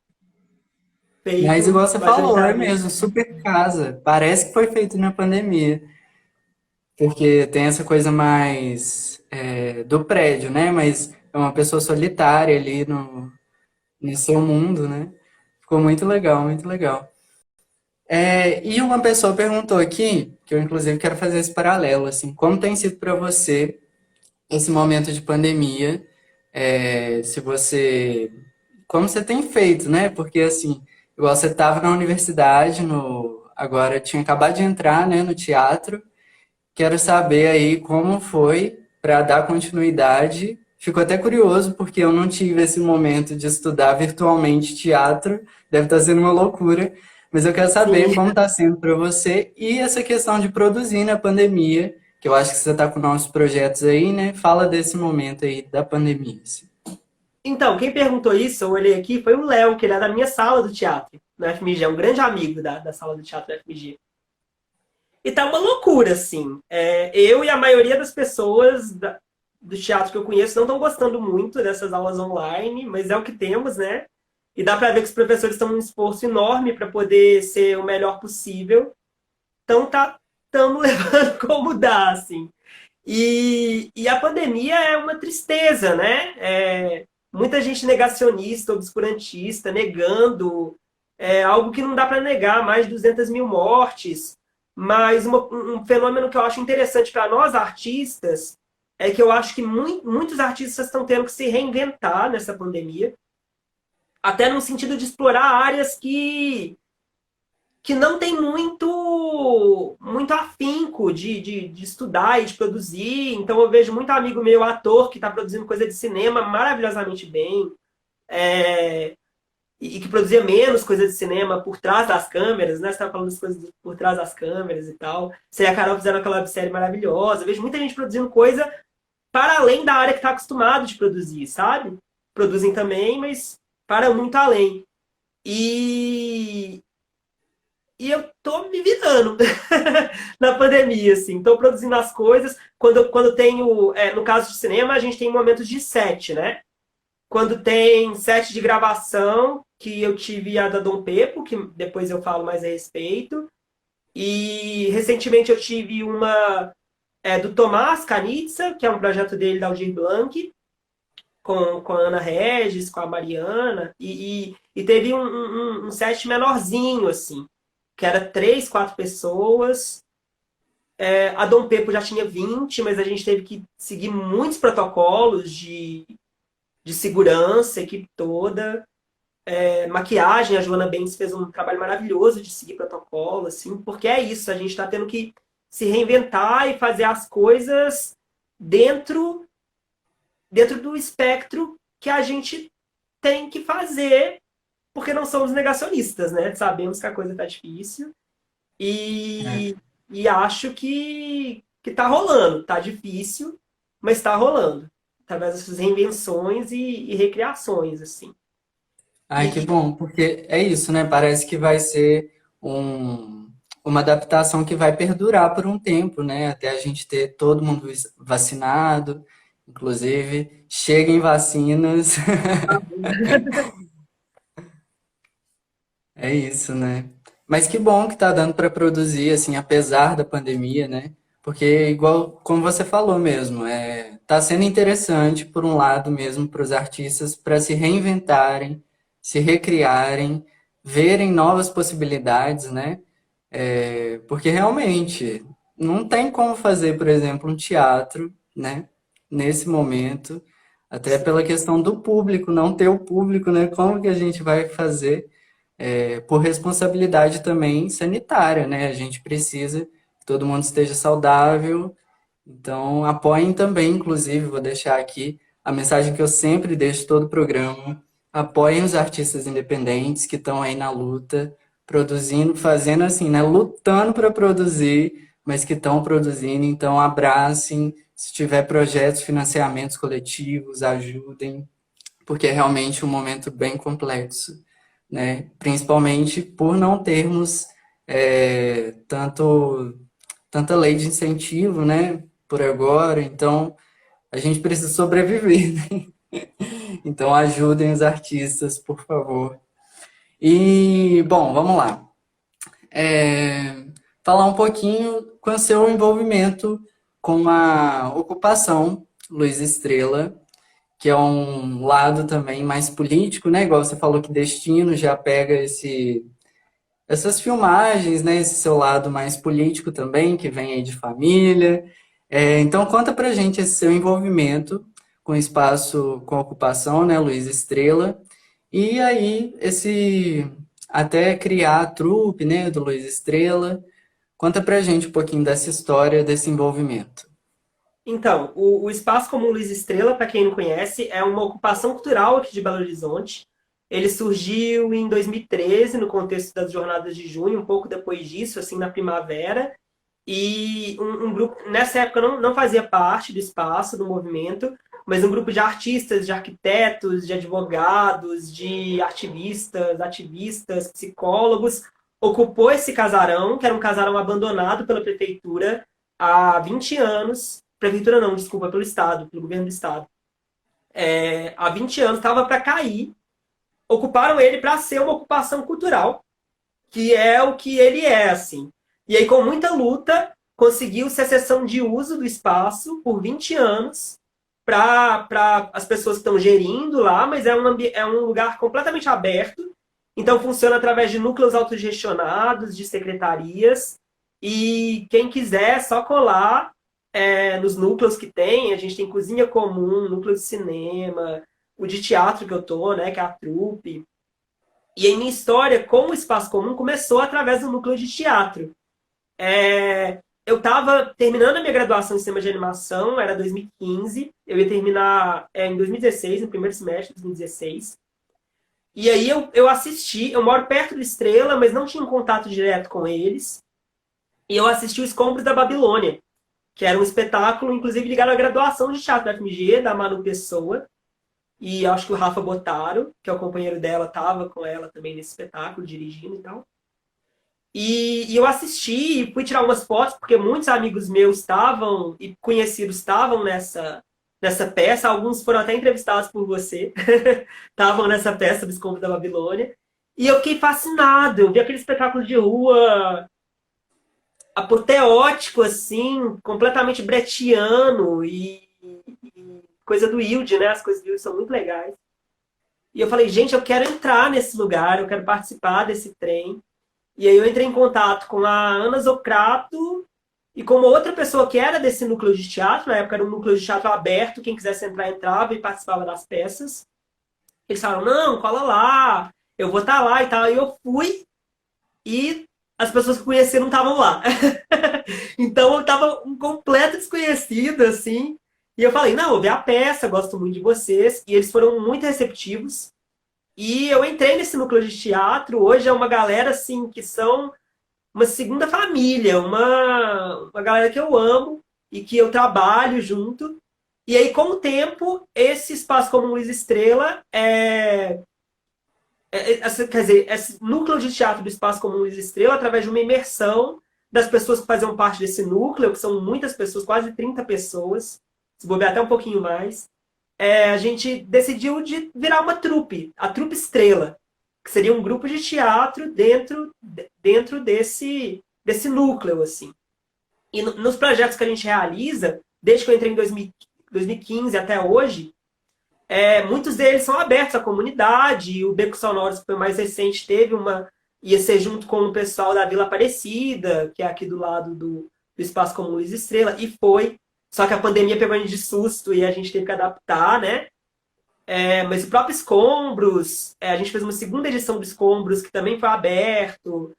S2: Mas
S1: feito
S2: igual você falou, é
S1: majoritariamente.
S2: mesmo, super casa. Parece que foi feito na pandemia. Porque tem essa coisa mais do prédio, né? Mas é uma pessoa solitária ali no seu mundo, né? Ficou muito legal, muito legal. E uma pessoa perguntou aqui, que eu inclusive quero fazer esse paralelo, assim, como tem sido para você esse momento de pandemia, se você, como você tem feito, né? Porque assim, igual você estava na universidade, agora tinha acabado de entrar, né, no teatro. Quero saber aí como foi para dar continuidade. Fico até curioso porque eu não tive esse momento de estudar virtualmente teatro. Deve estar sendo uma loucura, mas eu quero saber
S1: Sim.
S2: como está sendo para você e essa questão de produzir na pandemia, que eu acho que você está com novos projetos aí, né? Fala desse momento aí da pandemia, assim.
S1: Então, quem perguntou isso, eu olhei aqui, foi o Léo, que ele é da minha sala do teatro, na FMG, é um grande amigo da sala do teatro da FMG. E tá uma loucura, assim. Eu e a maioria das pessoas do teatro que eu conheço não estão gostando muito dessas aulas online, mas é o que temos, né? E dá para ver que os professores estão num esforço enorme para poder ser o melhor possível. Então estamos levando como dá, assim. E a pandemia é uma tristeza, né? Muita gente negacionista, obscurantista, negando algo que não dá para negar, mais de 200 mil mortes. Mas um fenômeno que eu acho interessante para nós artistas é que eu acho que muitos artistas estão tendo que se reinventar nessa pandemia, até no sentido de explorar áreas que não tem muito afinco de estudar e de produzir. Então eu vejo muito amigo meu, ator, que está produzindo coisa de cinema maravilhosamente bem, é, e que produzia menos coisa de cinema por trás das câmeras, né? Você estava falando das coisas por trás das câmeras e tal. Você e a Carol fizeram aquela websérie maravilhosa. Eu vejo muita gente produzindo coisa para além da área que está acostumado de produzir, sabe? Produzem também, mas para muito além. E, e eu tô me virando na pandemia, assim. Tô produzindo as coisas. Quando tenho, no caso de cinema, a gente tem momentos de set, né? Quando tem set de gravação, que eu tive a da Dom Pepo, que depois eu falo mais a respeito. E recentemente eu tive uma do Tomás Canitza, que é um projeto dele da Aldir Blanc, com a Ana Regis, com a Mariana. E teve um set menorzinho, assim, que era 3, 4 pessoas. A Dom Pepo já tinha 20, mas a gente teve que seguir muitos protocolos de segurança, a equipe toda. Maquiagem, a Joana Benz fez um trabalho maravilhoso de seguir protocolo, assim, porque é isso, a gente está tendo que se reinventar e fazer as coisas dentro, dentro do espectro que a gente tem que fazer, porque não somos negacionistas, né? Sabemos que a coisa está difícil
S2: É.
S1: e, e acho que tá rolando. Tá difícil, mas tá rolando. Através dessas reinvenções e recriações, assim.
S2: Ai, que
S1: E,
S2: bom, porque é isso, né? Parece que vai ser uma adaptação que vai perdurar por um tempo, né? Até a gente ter todo mundo vacinado, inclusive, cheguem vacinas. É isso, né? Mas que bom que tá dando para produzir, assim, apesar da pandemia, né? Porque, igual como você falou mesmo, tá sendo interessante, por um lado mesmo, para os artistas para se reinventarem, se recriarem, verem novas possibilidades, né? Porque realmente não tem como fazer, por exemplo, um teatro, né? Nesse momento, até pela questão do público, não ter o público, né? Como que a gente vai fazer? Por responsabilidade também sanitária, né? A gente precisa que todo mundo esteja saudável. Então, apoiem também, inclusive, vou deixar aqui a mensagem que eu sempre deixo todo o programa. Apoiem os artistas independentes que estão aí na luta, produzindo, fazendo assim, né? Lutando para produzir, mas que estão produzindo. Então, abracem. Se tiver projetos, financiamentos coletivos, ajudem, porque é realmente um momento bem complexo, né? Principalmente por não termos tanta lei de incentivo, né? Por agora, então a gente precisa sobreviver, né? Então ajudem os artistas, por favor. E, bom, vamos lá. Falar um pouquinho com o seu envolvimento com a ocupação Luiz Estrela, que é um lado também mais político, né? Igual você falou que Destino já pega essas filmagens, né? Esse seu lado mais político também, que vem aí de família. Então conta pra gente esse seu envolvimento com o espaço, com a ocupação, né, Luiz Estrela, e aí esse até criar a trupe, né, do Luiz Estrela. Conta pra gente um pouquinho dessa história, desse envolvimento.
S1: Então, o Espaço Comum Luiz Estrela, para quem não conhece, é uma ocupação cultural aqui de Belo Horizonte. Ele surgiu em 2013, no contexto das Jornadas de Junho, um pouco depois disso, assim, na primavera. E um grupo, nessa época eu não fazia parte do espaço, do movimento, mas um grupo de artistas, de arquitetos, de advogados, de ativistas, psicólogos, ocupou esse casarão, que era um casarão abandonado pela prefeitura há 20 anos. Prefeitura não, desculpa, pelo Estado, pelo governo do Estado. Há 20 anos estava para cair, ocuparam ele para ser uma ocupação cultural, que é o que ele é, assim. E aí, com muita luta, conseguiu-se a cessão de uso do espaço por 20 anos para as pessoas que estão gerindo lá, mas é um lugar completamente aberto. Então, funciona através de núcleos autogestionados, de secretarias. E quem quiser, é só colar nos núcleos que tem. A gente tem cozinha comum, núcleo de cinema, o de teatro que eu tô, né, que é a trupe. E a minha história com o Espaço Comum começou através do núcleo de teatro. Eu estava terminando a minha graduação em cinema de animação, era 2015. Eu ia terminar em 2016, no primeiro semestre de 2016. E aí eu assisti, eu moro perto do Estrela, mas não tinha um contato direto com eles. E eu assisti o Escombros da Babilônia, que era um espetáculo, inclusive ligado à graduação de teatro da FMG, da Manu Pessoa. E acho que o Rafa Botaro, que é o companheiro dela, estava com ela também nesse espetáculo, dirigindo e tal. E eu assisti e fui tirar umas fotos, porque muitos amigos meus estavam, e conhecidos estavam nessa peça. Alguns foram até entrevistados por você. Estavam nessa peça do Escombro da Babilônia. E eu fiquei fascinado. Eu vi aquele espetáculo de rua apoteótico, assim, completamente brechtiano e coisa do Wilde, né? As coisas do Wilde são muito legais. E eu falei, gente, eu quero entrar nesse lugar, eu quero participar desse trem. E aí eu entrei em contato com a Ana Zocrato e com uma outra pessoa que era desse núcleo de teatro. Na época era um núcleo de teatro aberto, quem quisesse entrar, entrava e participava das peças. Eles falaram, não, cola lá, eu vou estar lá e tal. E eu fui e as pessoas que eu conhecia não estavam lá. Então eu estava um completo desconhecido, assim. E eu falei, não, eu vi a peça, gosto muito de vocês. E eles foram muito receptivos. E eu entrei nesse núcleo de teatro. Hoje é uma galera, assim, que são uma segunda família. Uma galera que eu amo e que eu trabalho junto. E aí, com o tempo, esse Espaço Comum Luiz Estrela quer dizer, esse núcleo de teatro do Espaço Comum Luiz Estrela, através de uma imersão das pessoas que faziam parte desse núcleo, que são muitas pessoas, quase 30 pessoas, se bobear até um pouquinho mais, a gente decidiu de virar uma trupe, a Trupe Estrela, que seria um grupo de teatro dentro desse núcleo, assim. E nos projetos que a gente realiza, desde que eu entrei em 2015 até hoje, muitos deles são abertos à comunidade. O Beco Sonoros, que foi mais recente, ia ser junto com o pessoal da Vila Aparecida, que é aqui do lado do Espaço Comum Luiz Estrela, e foi. Só que a pandemia pegou a gente de susto e a gente teve que adaptar, né? Mas o próprio Escombros, a gente fez uma segunda edição do Escombros, que também foi aberto.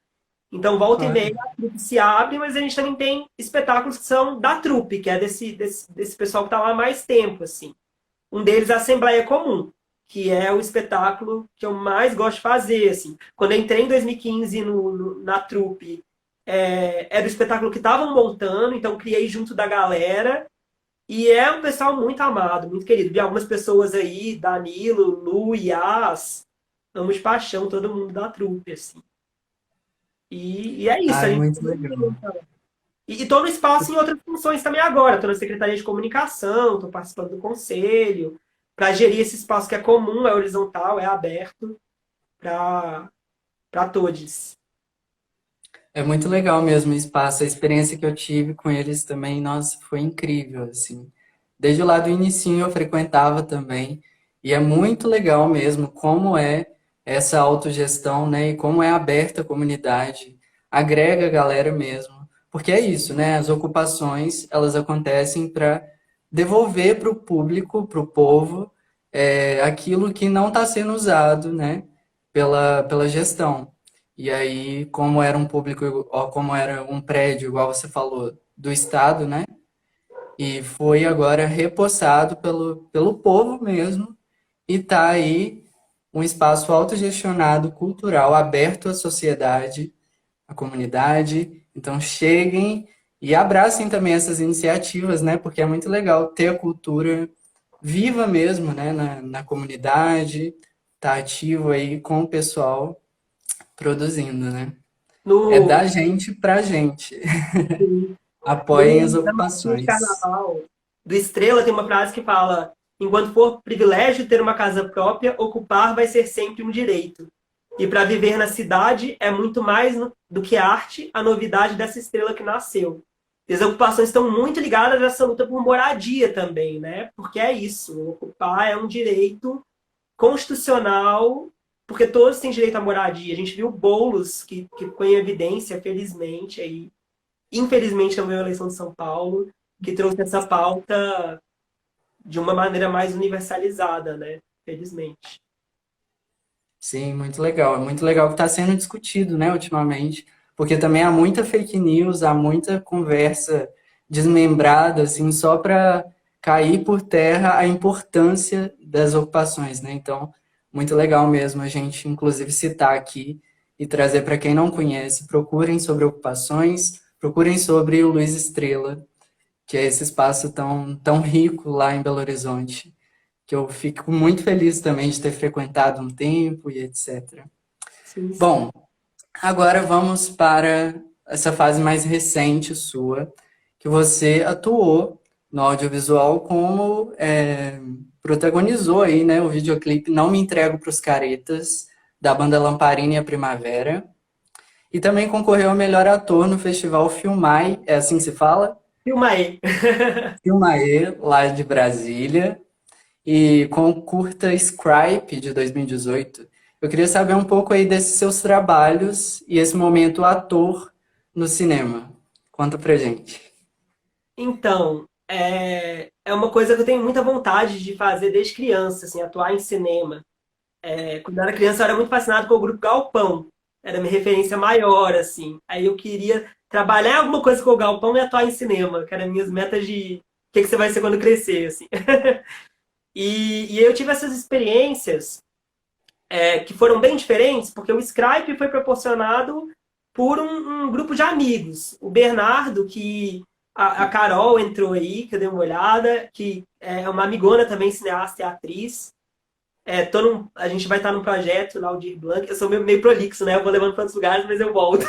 S1: Então, volta e meia, a trupe se abre, mas a gente também tem espetáculos que são da trupe, que é desse pessoal que está lá há mais tempo, assim. Um deles é a Assembleia Comum, que é o espetáculo que eu mais gosto de fazer, assim. Quando eu entrei em 2015 na trupe, era o espetáculo que estavam montando, então criei junto da galera. E é um pessoal muito amado, muito querido. Vi algumas pessoas aí, Danilo, Lu, Yas, amo de paixão todo mundo da trupe, assim. E é isso, a
S2: Ai,
S1: gente.
S2: muito legal.
S1: E estou no espaço em outras funções também agora. Estou na Secretaria de Comunicação, estou participando do conselho, para gerir esse espaço que é comum, é horizontal, é aberto para todos.
S2: É muito legal mesmo o espaço. A experiência que eu tive com eles também, nossa, foi incrível, assim. Desde lá do inicinho eu frequentava também. E é muito legal mesmo como é essa autogestão, né? E como é aberta a comunidade. Agrega a galera mesmo. Porque é isso, né? As ocupações, elas acontecem para devolver para o público, para o povo, aquilo que não está sendo usado, né? Pela gestão. E aí, como era um público, ó, como era um prédio, igual você falou, do Estado, né? E foi agora repossado pelo povo mesmo, e tá aí um espaço autogestionado, cultural, aberto à sociedade, à comunidade. Então cheguem e abracem também essas iniciativas, né? Porque é muito legal ter a cultura viva mesmo, né? Na comunidade, tá ativo aí com o pessoal produzindo, né? É
S1: No,
S2: da gente pra gente. Apoiem as
S1: na marchinha de
S2: ocupações.
S1: carnaval do Estrela tem uma frase que fala: enquanto for privilégio ter uma casa própria, ocupar vai ser sempre um direito. E para viver na cidade é muito mais do que arte a novidade dessa estrela que nasceu. E as ocupações estão muito ligadas a essa luta por moradia também, né? Porque é isso, ocupar é um direito constitucional, porque todos têm direito à moradia. A gente viu bolos que ficou em evidência, felizmente, aí, infelizmente também a eleição de São Paulo, que trouxe essa pauta de uma maneira mais universalizada, né? Felizmente.
S2: Sim, muito legal. É muito legal que está sendo discutido, né, ultimamente, porque também há muita fake news, há muita conversa desmembrada, assim, só para cair por terra a importância das ocupações, né? Então, muito legal mesmo a gente, inclusive, citar aqui e trazer para quem não conhece, procurem sobre ocupações, procurem sobre o Luiz Estrela, que é esse espaço tão rico lá em Belo Horizonte, que eu fico muito feliz também de ter frequentado um tempo e etc.
S1: Sim, sim.
S2: Bom, agora vamos para essa fase mais recente sua, que você atuou no audiovisual como protagonizou aí, né, o videoclipe Não Me Entrego para os Caretas, da banda Lamparina e a Primavera, e também concorreu ao melhor ator no festival Filmai, é assim que se fala?
S1: Filma aí.
S2: Filmae, lá de Brasília, e com o curta Scripe de 2018. Eu queria saber um pouco aí desses seus trabalhos e esse momento ator no cinema. Conta pra gente.
S1: Então, é uma coisa que eu tenho muita vontade de fazer desde criança, assim, atuar em cinema. Quando eu era criança, eu era muito fascinado com o grupo Galpão. Era minha referência maior, assim. Aí eu queria trabalhar em alguma coisa com o Galpão e atuar em cinema, que eram minhas metas de o que você vai ser quando crescer, assim. E eu tive essas experiências que foram bem diferentes, porque o Skype foi proporcionado por um grupo de amigos. O Bernardo, que a Carol entrou aí, que eu dei uma olhada, que é uma amigona também, cineasta e atriz. A gente vai estar num projeto na Aldir Blanc. Eu sou meio prolixo, né? Eu vou levando para outros lugares, mas eu volto.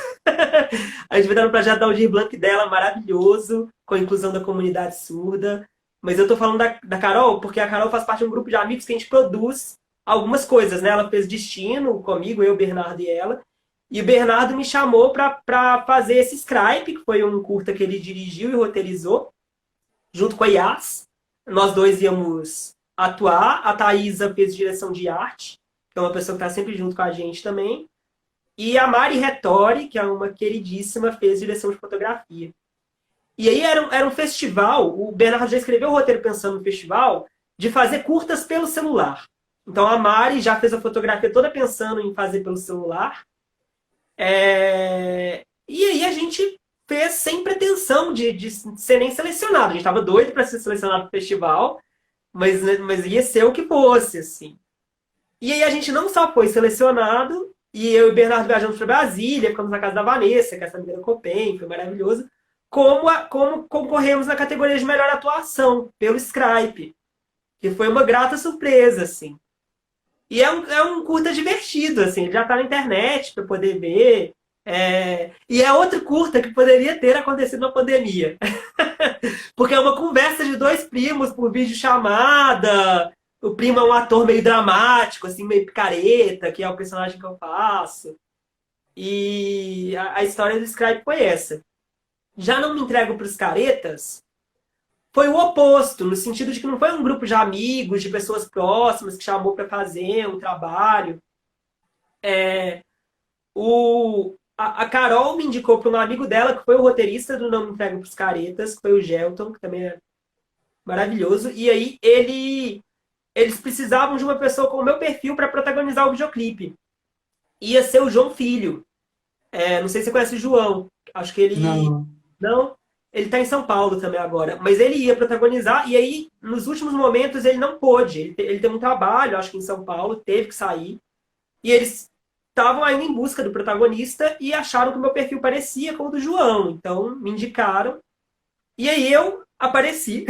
S1: A gente vai estar no projeto da Aldir Blanc dela, maravilhoso, com a inclusão da comunidade surda. Mas eu tô falando da Carol, porque a Carol faz parte de um grupo de amigos que a gente produz algumas coisas, né? Ela fez Destino comigo, eu, Bernardo e ela. E o Bernardo me chamou para fazer esse Skype, que foi um curta que ele dirigiu e roteirizou, junto com a Yas. Nós dois íamos atuar. A Thaisa fez direção de arte, que é uma pessoa que está sempre junto com a gente também. E a Mari Retori, que é uma queridíssima, fez direção de fotografia. E aí era um festival, o Bernardo já escreveu o roteiro pensando no festival, de fazer curtas pelo celular. Então a Mari já fez a fotografia toda pensando em fazer pelo celular. E aí a gente fez sem pretensão de ser nem selecionado. A gente estava doido para ser selecionado para o festival, mas ia ser o que fosse, assim. E aí a gente não só foi selecionado, e eu e o Bernardo viajamos para Brasília, ficamos na casa da Vanessa, que é essa amiga da Copen, foi maravilhoso, como concorremos na categoria de melhor atuação, pelo Skype, que foi uma grata surpresa, assim. E é um curta divertido, assim, ele já tá na internet para poder ver. E é outro curta que poderia ter acontecido na pandemia. Porque é uma conversa de dois primos por videochamada. O primo é um ator meio dramático, assim, meio picareta, que é o personagem que eu faço. E a história do Skype foi essa. Já não me entrego para os caretas, foi o oposto, no sentido de que não foi um grupo de amigos, de pessoas próximas que chamou para fazer um trabalho. O, a Carol me indicou para um amigo dela, que foi o roteirista do Não Me Entregue pros Caretas, que foi o Gelton, que também é maravilhoso. E aí eles precisavam de uma pessoa com o meu perfil para protagonizar o videoclipe. Ia ser o João Filho. Não sei se você conhece o João. Acho que ele.
S2: Não.
S1: Não. Ele tá em São Paulo também agora. Mas ele ia protagonizar, e aí, nos últimos momentos, ele não pôde. Ele teve um trabalho, acho que em São Paulo, teve que sair. E eles estavam ainda em busca do protagonista e acharam que o meu perfil parecia com o do João. Então, me indicaram. E aí eu apareci.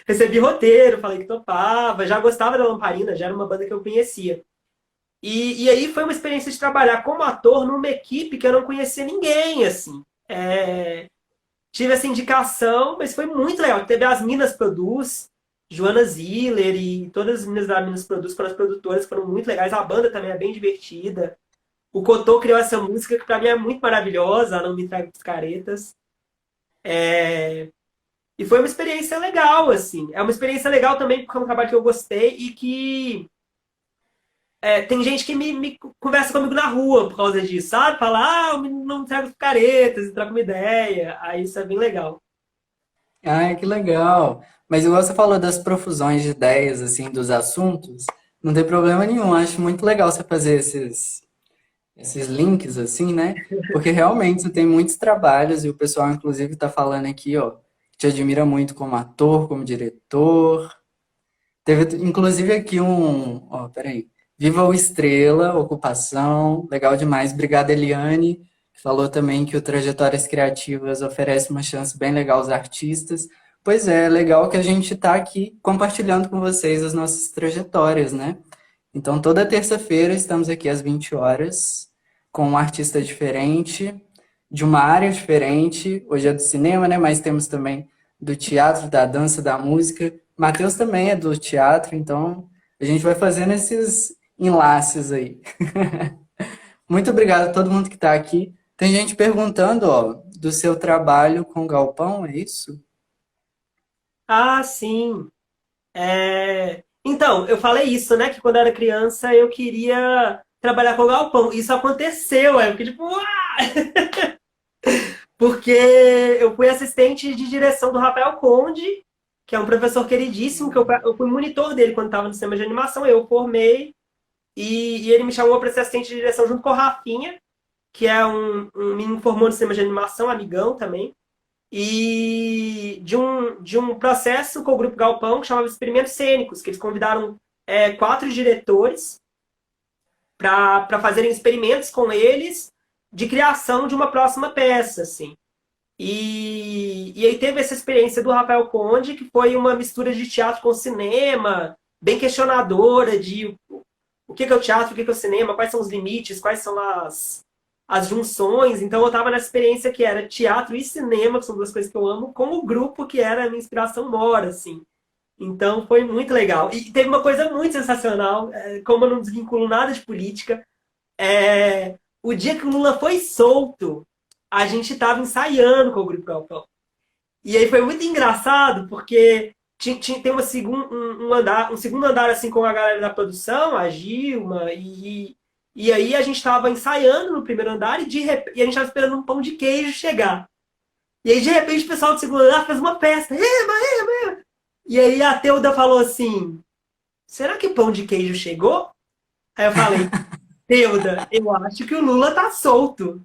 S1: Recebi roteiro, falei que topava. Já gostava da Lamparina, já era uma banda que eu conhecia. E aí foi uma experiência de trabalhar como ator numa equipe que eu não conhecia ninguém, assim. Tive essa indicação, mas foi muito legal. Teve as Minas Produz, Joana Ziller e todas as meninas da Minas Produz foram as produtoras, foram muito legais. A banda também é bem divertida. O Cotô criou essa música que pra mim é muito maravilhosa, a Não Me Traga Os Caretas. E foi uma experiência legal, assim. É uma experiência legal também porque é um trabalho que eu gostei e que tem gente que me conversa comigo na rua por causa disso, sabe? Fala, eu não trago os caretas e troca uma ideia. Aí isso é bem legal.
S2: Ai, que legal. Mas igual você falou das profusões de ideias, assim, dos assuntos, não tem problema nenhum. Acho muito legal você fazer esses links, assim, né? Porque realmente você tem muitos trabalhos e o pessoal, inclusive, tá falando aqui, ó, que te admira muito como ator, como diretor. Teve, inclusive, aqui ó, peraí. Viva o Estrela, Ocupação, legal demais. Obrigado, Eliane, que falou também que o Trajetórias Criativas oferece uma chance bem legal aos artistas. Pois é, legal que a gente está aqui compartilhando com vocês as nossas trajetórias, né? Então, toda terça-feira estamos aqui às 20 horas com um artista diferente, de uma área diferente. Hoje é do cinema, né? Mas temos também do teatro, da dança, da música. Matheus também é do teatro, então a gente vai fazendo esses enlaces aí. Muito obrigado a todo mundo que está aqui. Tem gente perguntando, ó, do seu trabalho com o Galpão, é isso?
S1: Ah, sim. Então, eu falei isso, né? Que quando eu era criança eu queria trabalhar com o galpão. Isso aconteceu, eu fiquei tipo, uau! Porque eu fui assistente de direção do Rafael Conde, que é um professor queridíssimo, que eu fui monitor dele quando estava no cinema de animação. Eu formei e ele me chamou para ser assistente de direção junto com o Rafinha, que é me formou no cinema de animação, amigão também. E de um processo com o Grupo Galpão que chamava Experimentos Cênicos, que eles convidaram 4 diretores para fazerem experimentos com eles de criação de uma próxima peça, assim. E aí teve essa experiência do Rafael Conde, que foi uma mistura de teatro com cinema, bem questionadora de o que é o teatro, o que é o cinema, quais são os limites, quais são as junções. Então eu estava nessa experiência que era teatro e cinema, que são duas coisas que eu amo, com o grupo que era a minha inspiração mora, assim. Então foi muito legal. E teve uma coisa muito sensacional, como eu não desvinculo nada de política, o dia que o Lula foi solto, a gente estava ensaiando com o Grupo Galpão. E aí foi muito engraçado, porque tem um segundo andar assim com a galera da produção, a Gilma, e aí a gente estava ensaiando no primeiro andar e a gente estava esperando um pão de queijo chegar. E aí, de repente, o pessoal do segundo andar fez uma festa. Ema, ema, ema. E aí a Teuda falou assim, será que o pão de queijo chegou? Aí eu falei, Teuda, eu acho que o Lula tá solto.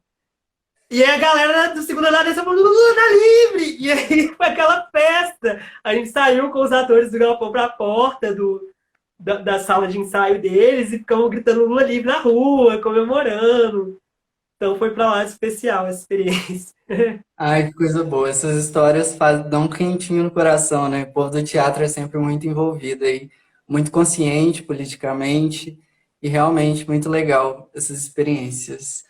S1: E aí a galera do segundo andar dessa falou, Lula tá livre! E aí foi aquela festa. A gente saiu com os atores do Galpão pra porta da sala de ensaio deles e ficamos gritando Lula livre na rua, comemorando. Então foi pra lá de especial essa experiência.
S2: Ai, que coisa boa. Essas histórias dão um quentinho no coração, né? O povo do teatro é sempre muito envolvido aí, muito consciente politicamente e realmente muito legal essas experiências.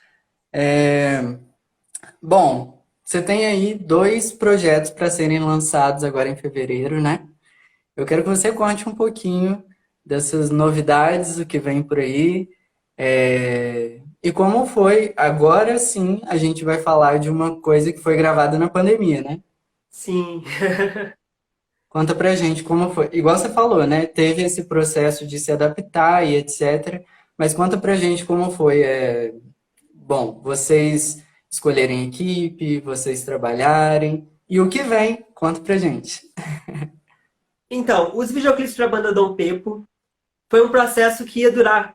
S2: Bom, você tem aí 2 projetos para serem lançados agora em fevereiro, né? Eu quero que você conte um pouquinho dessas novidades, o que vem por aí, e como foi. Agora sim, a gente vai falar de uma coisa que foi gravada na pandemia, né?
S1: Sim.
S2: Conta pra gente como foi. Igual você falou, né? Teve esse processo de se adaptar e etc. Mas conta pra gente como foi, bom, vocês escolherem equipe, vocês trabalharem. E o que vem? Conta pra gente.
S1: Então, os videoclipes para a banda Dom Pepo foi um processo que ia durar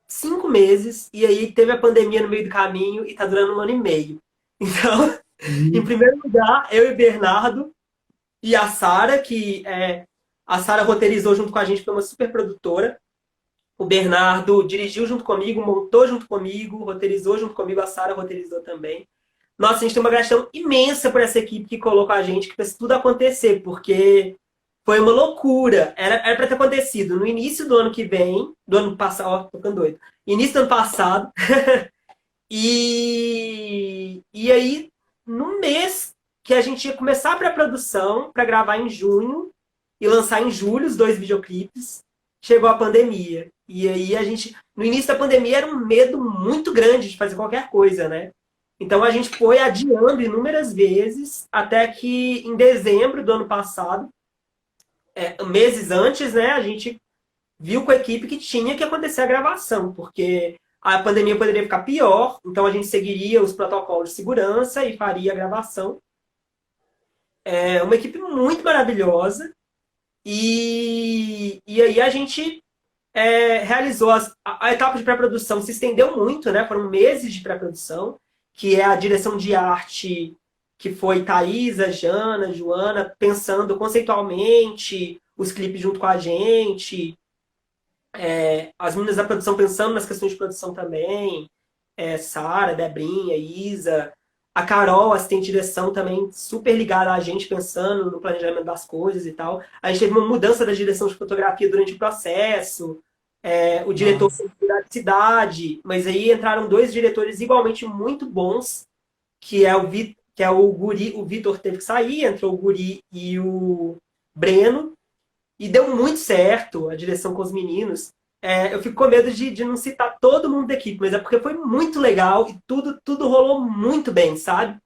S1: 5 meses, e aí teve a pandemia no meio do caminho e tá durando 1 ano e meio. Então, em primeiro lugar, eu e Bernardo e a Sara, a Sara roteirizou junto com a gente, foi uma super produtora. O Bernardo dirigiu junto comigo, montou junto comigo, roteirizou junto comigo, a Sara roteirizou também. Nossa, a gente tem uma gratidão imensa por essa equipe que colocou a gente, que fez tudo acontecer, porque foi uma loucura. Era para ter acontecido no início do ano que vem, do ano passado, ó, tô ficando doido. Início do ano passado. E aí, no mês que a gente ia começar a pré-produção, para gravar em junho e lançar em julho os 2 videoclipes, chegou a pandemia. E aí a gente, no início da pandemia, era um medo muito grande de fazer qualquer coisa, né? Então a gente foi adiando inúmeras vezes, até que em dezembro do ano passado, meses antes, né, a gente viu com a equipe que tinha que acontecer a gravação, porque a pandemia poderia ficar pior, então a gente seguiria os protocolos de segurança e faria a gravação. É uma equipe muito maravilhosa, e aí a gente realizou a etapa de pré-produção, se estendeu muito, né? Foram meses de pré-produção, que é a direção de arte, que foi Thaisa, Jana, Joana, pensando conceitualmente os clipes junto com a gente, as meninas da produção pensando nas questões de produção também, Sara, Debrinha, Isa, a Carol, assistente de direção, também super ligada a gente, pensando no planejamento das coisas e tal. A gente teve uma mudança da direção de fotografia durante o processo, o diretor
S2: Nossa.
S1: foi da cidade, mas aí entraram 2 diretores igualmente muito bons, que é o Guri, o Vitor teve que sair, entrou o Guri e o Breno, e deu muito certo a direção com os meninos. Eu fico com medo de não citar todo mundo da equipe, mas é porque foi muito legal e tudo rolou muito bem, sabe?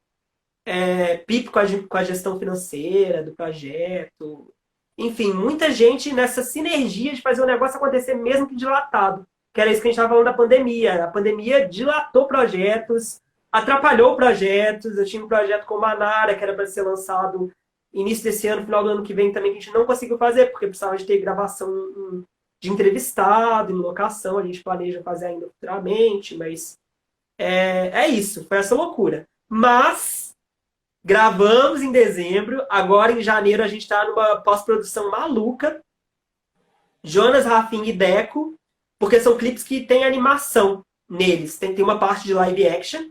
S1: Pipe com a gestão financeira do projeto. Enfim, muita gente nessa sinergia de fazer o negócio acontecer mesmo que dilatado. Que era isso que a gente estava falando da pandemia. A pandemia dilatou projetos, atrapalhou projetos. Eu tinha um projeto com o Manara, que era para ser lançado início desse ano, final do ano que vem também, que a gente não conseguiu fazer, porque precisava de ter gravação de entrevistado, em locação. A gente planeja fazer ainda futuramente, mas é isso. Foi essa loucura. Mas gravamos em dezembro, agora em janeiro a gente está numa pós-produção maluca. Jonas, Rafinha e Deco, porque são clipes que tem animação neles. Tem uma parte de live action,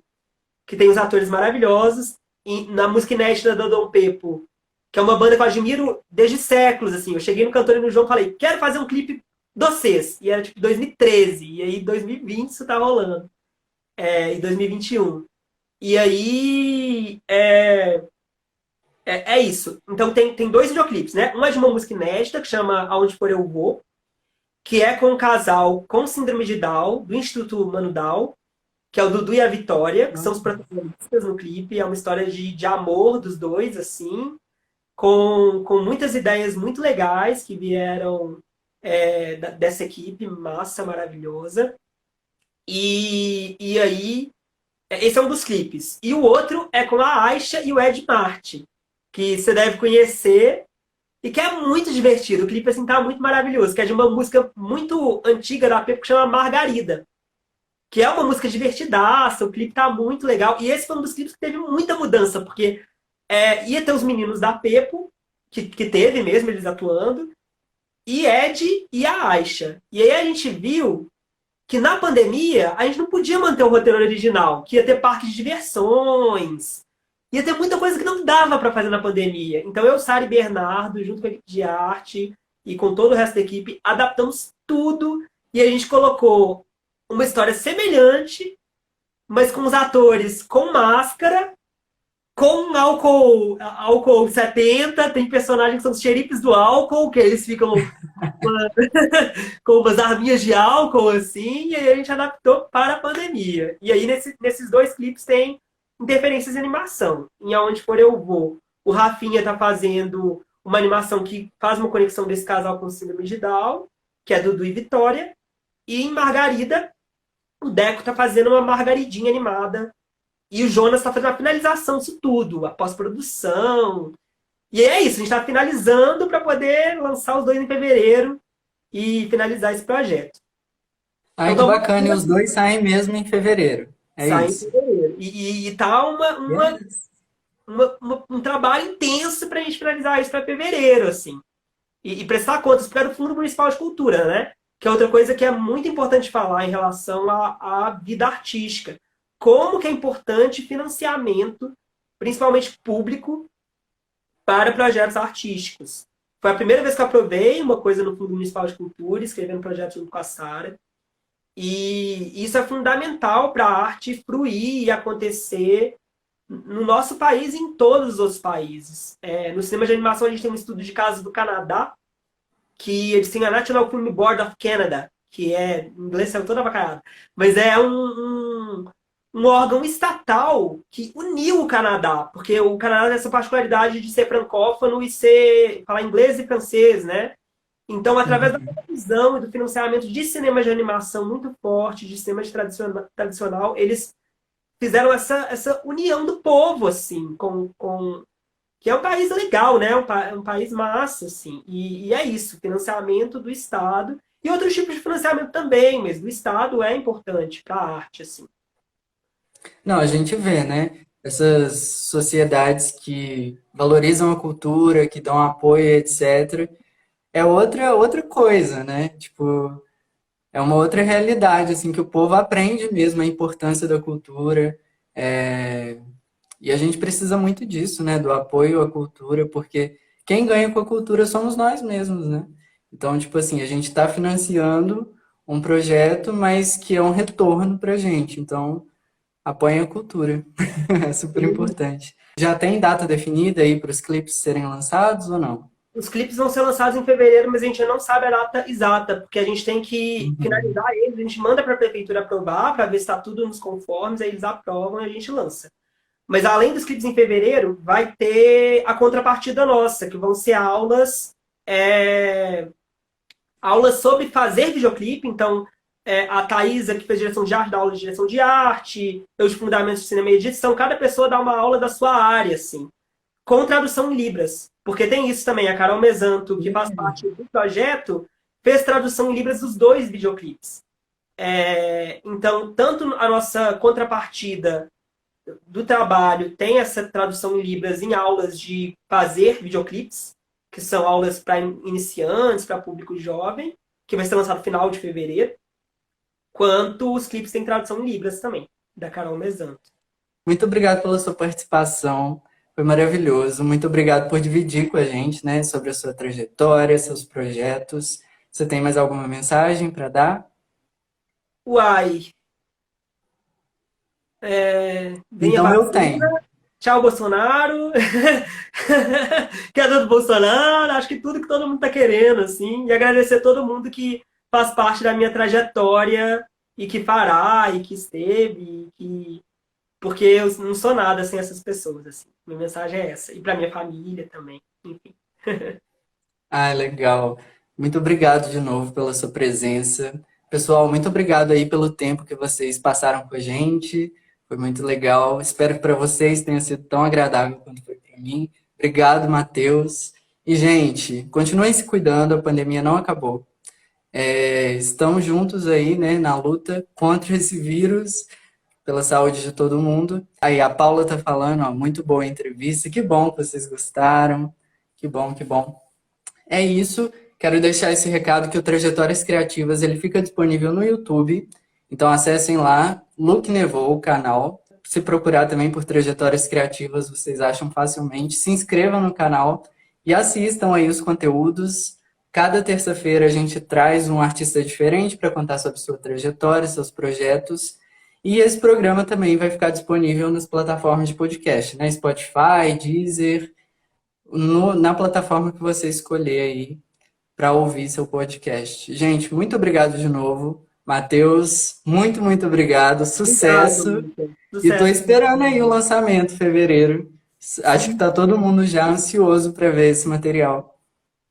S1: que tem os atores maravilhosos. E na música inédita do Dom Pepo, que é uma banda que eu admiro desde séculos, assim. Eu cheguei no cantor e no João e falei, quero fazer um clipe de vocês. E era tipo 2013. E aí 2020 isso tá rolando. E 2021. E aí, isso. Então tem 2 videoclipes, né? Um é de uma música inédita, que chama Aonde For Eu Vou, que é com um casal com síndrome de Down, do Instituto Mano Down, que é o Dudu e a Vitória, que são os protagonistas no clipe. É uma história de amor dos dois, assim, com muitas ideias muito legais que vieram dessa equipe, massa, maravilhosa. E aí, esse é um dos clipes. E o outro é com a Aisha e o Ed Martin, que você deve conhecer e que é muito divertido. O clipe, assim, tá muito maravilhoso, que é de uma música muito antiga da Pepo que chama Margarida, que é uma música divertidaça, o clipe tá muito legal. E esse foi um dos clipes que teve muita mudança, porque ia ter os meninos da Pepo, que teve mesmo eles atuando, e Ed e a Aisha. E aí a gente viu que na pandemia a gente não podia manter o roteiro original, que ia ter parque de diversões, ia ter muita coisa que não dava para fazer na pandemia. Então eu, Sara e Bernardo, junto com a equipe de arte e com todo o resto da equipe, adaptamos tudo e a gente colocou uma história semelhante, mas com os atores com máscara, com álcool 70, tem personagens que são os xerifes do álcool, que eles ficam com umas arminhas de álcool, assim, e aí a gente adaptou para a pandemia. E aí, nesses 2 clipes tem interferências de animação. Em Aonde For Eu Vou, o Rafinha tá fazendo uma animação que faz uma conexão desse casal com síndrome de Down, que é Dudu e Vitória. E em Margarida, o Deco tá fazendo uma margaridinha animada. E o Jonas tá fazendo a finalização disso tudo, a pós-produção. E é isso, a gente tá finalizando para poder lançar os dois em fevereiro e finalizar esse projeto.
S2: Ai, que
S1: Então,
S2: bacana, e os dois saem mesmo em fevereiro. É
S1: sai em
S2: isso.
S1: fevereiro. E tá um trabalho intenso pra gente finalizar isso para fevereiro, assim. E prestar contas, porque é do Fundo Municipal de Cultura, né? Que é outra coisa que é muito importante falar em relação à vida artística. Como que é importante financiamento, principalmente público, para projetos artísticos. Foi a primeira vez que eu aprovei uma coisa no Fundo Municipal de Cultura, escrevendo um projeto junto com a Sara. E isso é fundamental para a arte fruir e acontecer no nosso país e em todos os outros países. No cinema de animação, a gente tem um estudo de casos do Canadá, que eles têm a National Film Board of Canada, que em inglês saiu toda avacalhada, mas é um órgão estatal que uniu o Canadá, porque o Canadá tem essa particularidade de ser francófono e falar inglês e francês, né? Então, através da televisão e do financiamento de cinema de animação muito forte, de cinema de tradicional, eles fizeram essa união do povo, assim, que é um país legal, né? Um país massa, assim. E é isso, financiamento do Estado e outros tipos de financiamento também, mas do Estado é importante para a arte, assim.
S2: Não, a gente vê, né? Essas sociedades que valorizam a cultura, que dão apoio, etc. É outra coisa, né? Tipo, é uma outra realidade, assim, que o povo aprende mesmo a importância da cultura. é, E a gente precisa muito disso, né? Do apoio à cultura, porque quem ganha com a cultura somos nós mesmos, né? Então, tipo assim, a gente está financiando um projeto, mas que é um retorno pra gente. Então, apoiem a cultura. É super importante. Já tem data definida aí para os clipes serem lançados ou não?
S1: Os clipes vão ser lançados em fevereiro, mas a gente não sabe a data exata, porque a gente tem que
S2: Uhum.
S1: finalizar eles, a gente manda para a prefeitura aprovar, para ver se está tudo nos conformes, aí eles aprovam e a gente lança. Mas além dos clipes em fevereiro, vai ter a contrapartida nossa, que vão ser é, aulas sobre fazer videoclipe. Então, a Thaisa, que fez direção de arte, dá aula de direção de arte, eu de fundamentos de cinema e edição, cada pessoa dá uma aula da sua área, assim, com tradução em Libras. Porque tem isso também, a Carol Mesanto, que faz parte do projeto, fez tradução em Libras dos dois videoclipes. Então, tanto a nossa contrapartida do trabalho tem essa tradução em Libras em aulas de fazer videoclipes, que são aulas para iniciantes, para público jovem, que vai ser lançado no final de fevereiro, quanto os clipes têm tradução em Libras também, da Carol Mesanto.
S2: Muito obrigado pela sua participação. Foi maravilhoso. Muito obrigado por dividir com a gente, né, sobre a sua trajetória, seus projetos. Você tem mais alguma mensagem para dar?
S1: Uai, vem a
S2: Então eu
S1: vacina,
S2: tenho.
S1: tchau Bolsonaro, queda do Bolsonaro, acho que tudo que todo mundo tá querendo, assim, e agradecer a todo mundo que faz parte da minha trajetória e que fará, e que esteve, porque eu não sou nada sem essas pessoas, assim. Minha mensagem é essa. E para minha família também, enfim.
S2: Ah, legal. Muito obrigado de novo pela sua presença. Pessoal, muito obrigado aí pelo tempo que vocês passaram com a gente. Foi muito legal. Espero que para vocês tenha sido tão agradável quanto foi para mim. Obrigado, Matheus. E, gente, continuem se cuidando, a pandemia não acabou. Estamos juntos aí, né, na luta contra esse vírus, pela saúde de todo mundo. Aí a Paula tá falando, ó, muito boa a entrevista. Que bom que vocês gostaram. Que bom, que bom. É isso. Quero deixar esse recado que o Trajetórias Criativas ele fica disponível no YouTube. Então acessem lá, Luke Nevou, o canal. Se procurar também por Trajetórias Criativas, vocês acham facilmente. Se inscrevam no canal e assistam aí os conteúdos. Cada terça-feira a gente traz um artista diferente para contar sobre sua trajetória, seus projetos. E esse programa também vai ficar disponível nas plataformas de podcast, né? Spotify, Deezer, na plataforma que você escolher aí para ouvir seu podcast. Gente, muito obrigado de novo. Matheus, muito, muito obrigado.
S1: Obrigado,
S2: Sucesso.
S1: Lucas.
S2: E tô
S1: Sucesso.
S2: esperando aí o lançamento, em fevereiro. Acho que tá todo mundo já ansioso para ver esse material.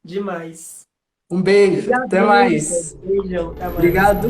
S1: Demais.
S2: Um beijo, até
S1: Obrigado, Lucas.
S2: mais.
S1: Beijão, até mais.
S2: Obrigado.